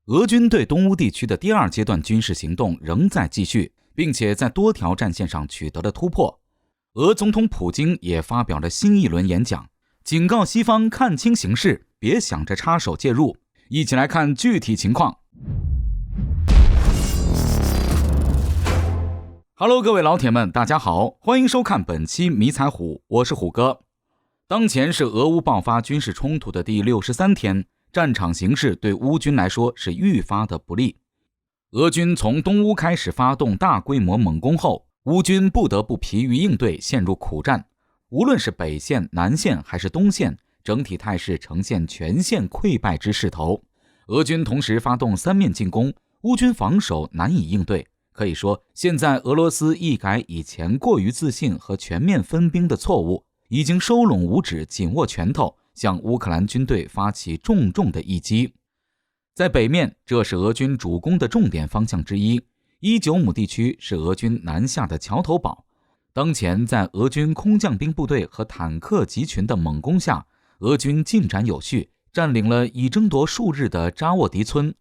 俄军对东乌地区的第二阶段军事行动仍在继续，并且在多条战线上取得了突破。俄总统普京也发表了新一轮演讲，警告西方看清形势，别想着插手介入。一起来看具体情况。Hello， 各位老铁们，大家好，欢迎收看本期迷彩虎，我是虎哥。当前是俄乌爆发军事冲突的第63天，战场形势对乌军来说是愈发的不利。俄军从东乌开始发动大规模猛攻后，乌军不得不疲于应对，陷入苦战。无论是北线、南线还是东线，整体态势呈现全线溃败之势头。俄军同时发动三面进攻，乌军防守难以应对。可以说，现在俄罗斯一改以前过于自信和全面分兵的错误，已经收拢五指，紧握拳头，向乌克兰军队发起重重的一击。在北面，这是俄军主攻的重点方向之一。伊久姆地区是俄军南下的桥头堡。当前在俄军空降兵部队和坦克集群的猛攻下，俄军进展有序，占领了已争夺数日的扎沃迪村。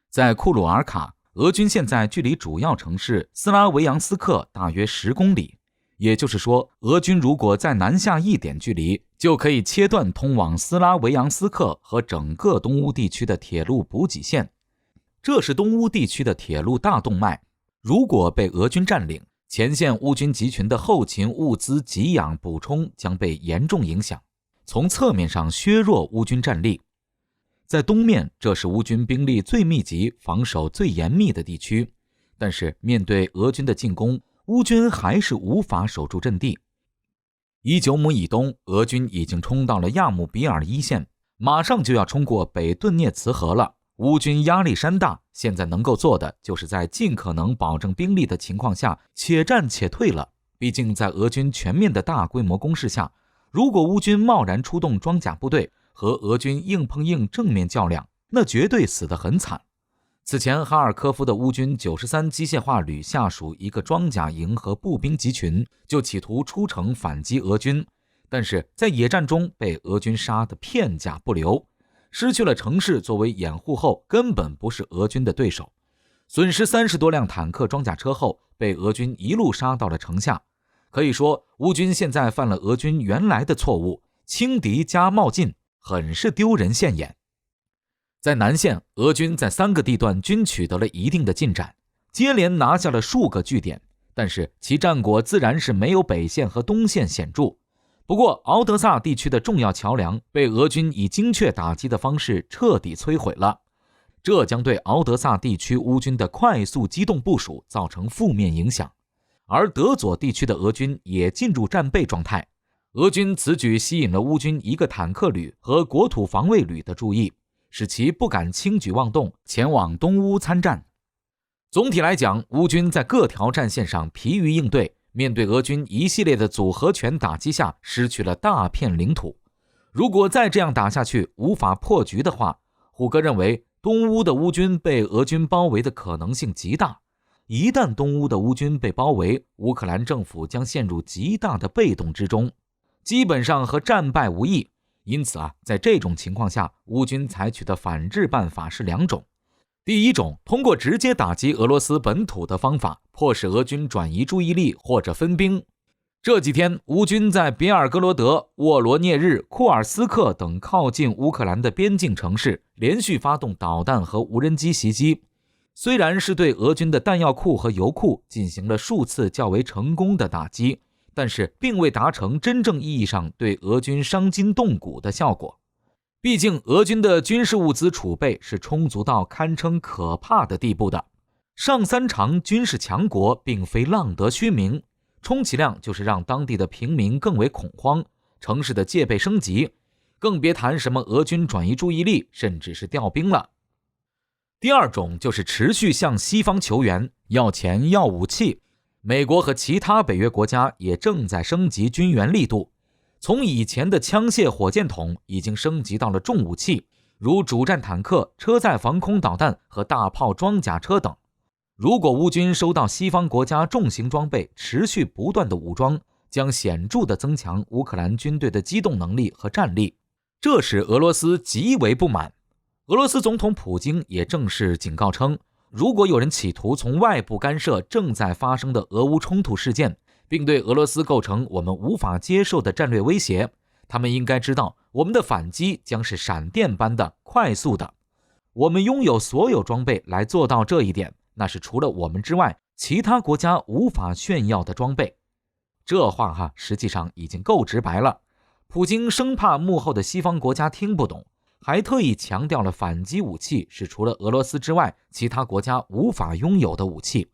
在库鲁尔卡，俄军现在距离主要城市斯拉维扬斯克大约10公里，也就是说，俄军如果再南下一点距离，就可以切断通往斯拉维扬斯克和整个东乌地区的铁路补给线。这是东乌地区的铁路大动脉，如果被俄军占领，前线乌军集群的后勤物资给养补充将被严重影响，从侧面上削弱乌军战力。在东面，这是乌军兵力最密集、防守最严密的地区，但是面对俄军的进攻，乌军还是无法守住阵地。伊久姆以东，俄军已经冲到了亚姆比尔一线，马上就要冲过北顿涅茨河了。乌军压力山大，现在能够做的就是在尽可能保证兵力的情况下，且战且退了。毕竟在俄军全面的大规模攻势下，如果乌军贸然出动装甲部队和俄军硬碰硬正面较量，那绝对死得很惨。此前哈尔科夫的乌军93机械化旅下属一个装甲营和步兵集群就企图出城反击俄军，但是在野战中被俄军杀得片甲不留，失去了城市作为掩护后，根本不是俄军的对手。损失30多辆坦克装甲车后，被俄军一路杀到了城下。可以说，乌军现在犯了俄军原来的错误，轻敌加冒进，很是丢人现眼。在南线，俄军在3个地段均取得了一定的进展，接连拿下了数个据点，但是其战果自然是没有北线和东线显著。不过，敖德萨地区的重要桥梁被俄军以精确打击的方式彻底摧毁了，这将对敖德萨地区乌军的快速机动部署造成负面影响。而德佐地区的俄军也进入战备状态，俄军此举吸引了乌军一个坦克旅和国土防卫旅的注意，使其不敢轻举妄动，前往东乌参战。总体来讲，乌军在各条战线上疲于应对，面对俄军一系列的组合拳打击下，失去了大片领土。如果再这样打下去，无法破局的话，虎哥认为东乌的乌军被俄军包围的可能性极大。一旦东乌的乌军被包围，乌克兰政府将陷入极大的被动之中，基本上和战败无异。因此在这种情况下，乌军采取的反制办法是2种。第一种，通过直接打击俄罗斯本土的方法，迫使俄军转移注意力或者分兵。这几天，乌军在别尔哥罗德、沃罗涅日、库尔斯克等靠近乌克兰的边境城市连续发动导弹和无人机袭击，虽然是对俄军的弹药库和油库进行了数次较为成功的打击，但是并未达成真正意义上对俄军伤筋动骨的效果。毕竟俄军的军事物资储备是充足到堪称可怕的地步的。上3场军事强国并非浪得虚名，充其量就是让当地的平民更为恐慌，城市的戒备升级，更别谈什么俄军转移注意力，甚至是调兵了。第二种就是持续向西方求援，要钱要武器。美国和其他北约国家也正在升级军援力度，从以前的枪械火箭筒已经升级到了重武器，如主战坦克、车载防空导弹和大炮装甲车等。如果乌军收到西方国家重型装备持续不断的武装，将显著地增强乌克兰军队的机动能力和战力，这使俄罗斯极为不满。俄罗斯总统普京也正式警告称，如果有人企图从外部干涉正在发生的俄乌冲突事件，并对俄罗斯构成我们无法接受的战略威胁，他们应该知道，我们的反击将是闪电般的快速的。我们拥有所有装备来做到这一点，那是除了我们之外，其他国家无法炫耀的装备。这话实际上已经够直白了。普京生怕幕后的西方国家听不懂，还特意强调了反击武器是除了俄罗斯之外，其他国家无法拥有的武器。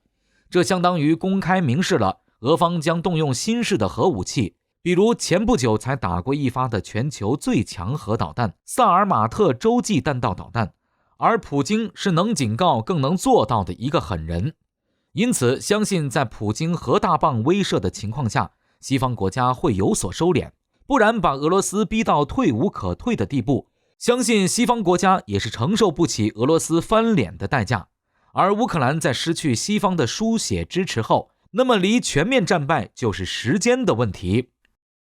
这相当于公开明示了俄方将动用新式的核武器，比如前不久才打过一发的全球最强核导弹萨尔马特洲际弹道导弹，而普京是能警告更能做到的一个狠人。因此相信在普京核大棒威慑的情况下，西方国家会有所收敛，不然把俄罗斯逼到退无可退的地步，相信西方国家也是承受不起俄罗斯翻脸的代价。而乌克兰在失去西方的输血支持后，那么离全面战败就是时间的问题。